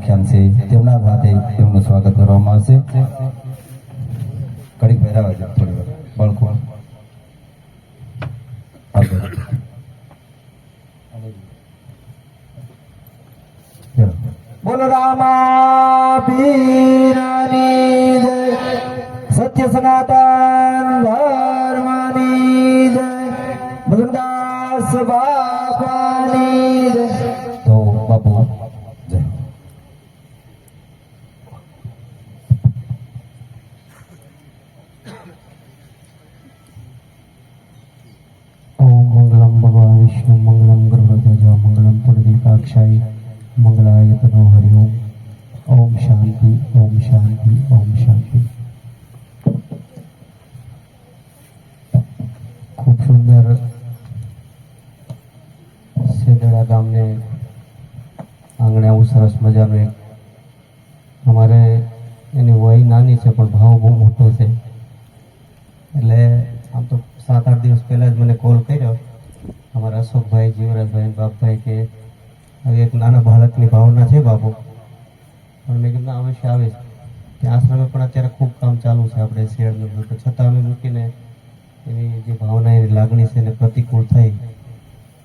આખ્યાન છે તેમના હાથે તેમનું સ્વાગત કરવામાં આવશે. કડીક પહેરાવા છે થોડી વાર બળકો બોલો રામા પીરની જય, સત્ય સનાતન ધર્મની જય, ભગવાનદાસ બાપાની જય. તો બાપુ જય. ओम मंगलम भगवान विष्णु मंगलम गरुड़ध्वज मंगलम पुंडरीकाक्षाय मंगलाय तनो हरि ओम. ओम शांति ओम शांति ओम शांति. खूब सुंदर सेदड़ा गाम ने आंगणे आવું સરસ મજાનું એક અમારે એની વય નાની છે પણ ભાવ બહુ મોટો છે. એટલે આમ તો 7-8 દિવસ પહેલા જ મને કોલ કર્યો અમારા અશોકભાઈ, જીવરાજભાઈ, બાપભાઈ કે હવે એક નાના બાળકની ભાવના છે બાપુ. પણ મેં કીધું અવશ્ય આવીશ. કે આશ્રમે પણ અત્યારે ખૂબ કામ ચાલુ છે આપણે શેરનું, તો છતાં અમે મૂકીને એની જે ભાવના એની લાગણી છે એને પ્રતિકૂળ થઈ.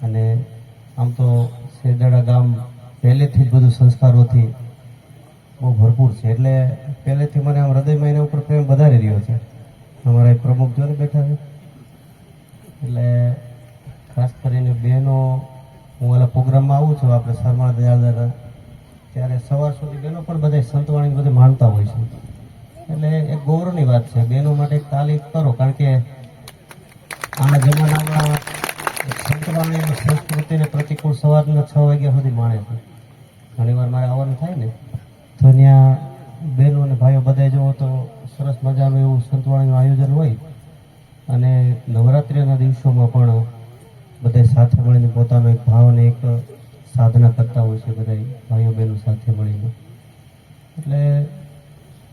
અને આમ તો શેરદડા ગામ પહેલેથી જ બધું સંસ્કારોથી બહુ ભરપૂર છે. એટલે પહેલેથી મને આમ હૃદયમાં એના ઉપર પ્રેમ વધારી રહ્યો છે. અમારા એક પ્રમુખ જોને બેઠા છે. એટલે ખાસ કરીને બહેનો, હું ઓલા પ્રોગ્રામમાં આવું છું આપણે શર્મા દયાળદાદા, ત્યારે સવાર સુધી બહેનો પણ બધા સંતવાણી બધે માનતા હોય છે. એટલે એક ગૌરવની વાત છે. બહેનો માટે એક તાલીમ કરો, કારણ કે આના જમાનામાં સંતવાણી અને સંસ્કૃતિને પ્રતિકૂળ સવારના 6 વાગ્યા સુધી માણે છે. ઘણીવાર મારે આવવાનું થાય ને તો ત્યાં બહેનો અને ભાઈઓ બધા જુઓ તો સરસ મજાનું એવું સંતવાણીનું આયોજન હોય. અને નવરાત્રિના દિવસોમાં પણ બધા સાથે મળીને પોતાનો એક ભાવ અને એક સાધના કરતા હોય છે બધા ભાઈઓ બહેનો સાથે મળીને. એટલે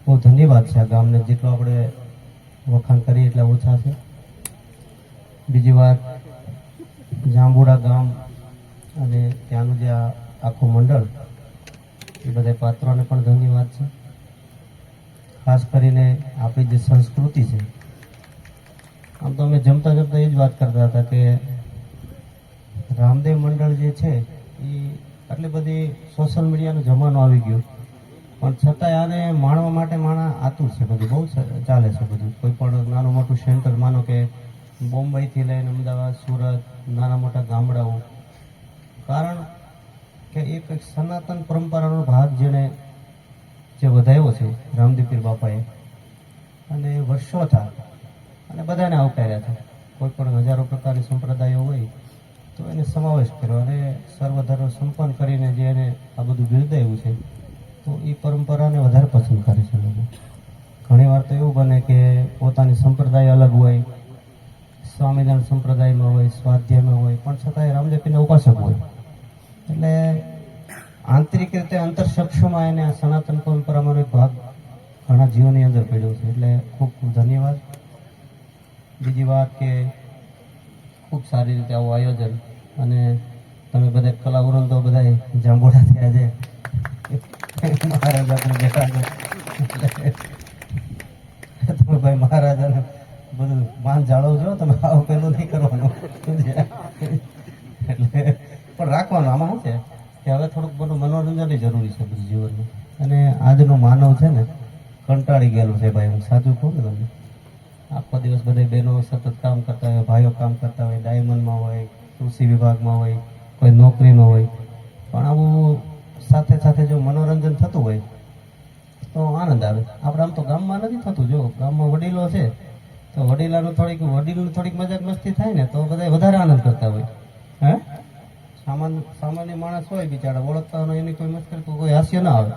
બહુ ધન્યવાદ છે આ ગામને. જેટલો આપણે વખાણ કરીએ એટલા ઓછા છે. બીજી વાત, જાંબુડા ગામ અને ત્યાંનું જે આ આખું મંડળ, એ બધા પાત્રોને પણ ધન્યવાદ છે. ખાસ કરીને આપણી જે સંસ્કૃતિ છે, આમ તો અમે જમતા જમતા એ જ વાત કરતા હતા કે રામદેવ મંડળ જે છે એ આટલી બધી સોશિયલ મીડિયાનો જમાનો આવી ગયો, પણ છતાંય આને માણવા માટે માણસ આતુર છે. બધું બહુ ચાલે છે બધું. કોઈ પણ નાનું મોટું સેન્ટર, માનો કે બોમ્બેથી લઈને અમદાવાદ, સુરત, નાના મોટા ગામડાઓ. કારણ કે એક સનાતન પરંપરાનો ભાગ જેને જે વધાર્યો છે રામદેવ પીર બાપાએ, અને વર્ષો થયા અને બધાને આવકાર્યા છે. કોઈ પણ હજારો પ્રકારની સંપ્રદાયો હોય તો એને સમાવેશ કર્યો અને સર્વધર્મ સંપન્ન કરીને જે એને આ બધું બિરદાવ્યું છે, તો એ પરંપરાને વધારે પસંદ કરે છે લોકો. ઘણીવાર તો એવું બને કે પોતાની સંપ્રદાય અલગ હોય, સ્વામિનારાયણ સંપ્રદાયમાં હોય, સ્વાધ્યાયમાં હોય, પણ છતાંય રામદેવ પીરના ઉપાસક હોય. એટલે આંતરિક રીતે અંતરશક્ષમાં એને આ સનાતન પરંપરામાંનો એક ભાગ ઘણા જીવોની અંદર પડ્યો છે. એટલે ખૂબ ખૂબ ધન્યવાદ. બીજી વાત કે ખૂબ સારી રીતે આવું આયોજન, અને તમે બધા કલાવૃંદો બધા જાંબુડા થયા છે, મહારાજા પણ બેઠા છે. તમે ભાઈ મહારાજાને બધું માન જાળવજો. તમે આવું પેલું નહીં કરવાનું. એટલે પણ રાખવાનું. આમાં શું છે કે હવે થોડુંક બધું મનોરંજન જરૂરી છે બધું જીવનમાં. અને આજનો માનવ છે ને કંટાળી ગયેલું છે ભાઈ. હું સાચું કહું ને તમને, આખો દિવસ બધા બહેનો સતત કામ કરતા હોય, ભાઈઓ કામ કરતા હોય, ડાયમંડમાં હોય, કૃષિ વિભાગમાં હોય, કોઈ નોકરીમાં હોય. પણ આવું સાથે સાથે જો મનોરંજન થતું હોય તો આનંદ આવે. આપણે આમ તો ગામમાં નથી થતું. જો ગામમાં વડીલો છે તો વડીલની થોડીક મજાક મસ્તી થાય ને તો બધા વધારે આનંદ કરતા હોય. હે સામાન્ય માણસ હોય બિચારા, ઓળખતા હોય, એની કોઈ મસ્કરી કોઈ હાસ્ય ના આવે.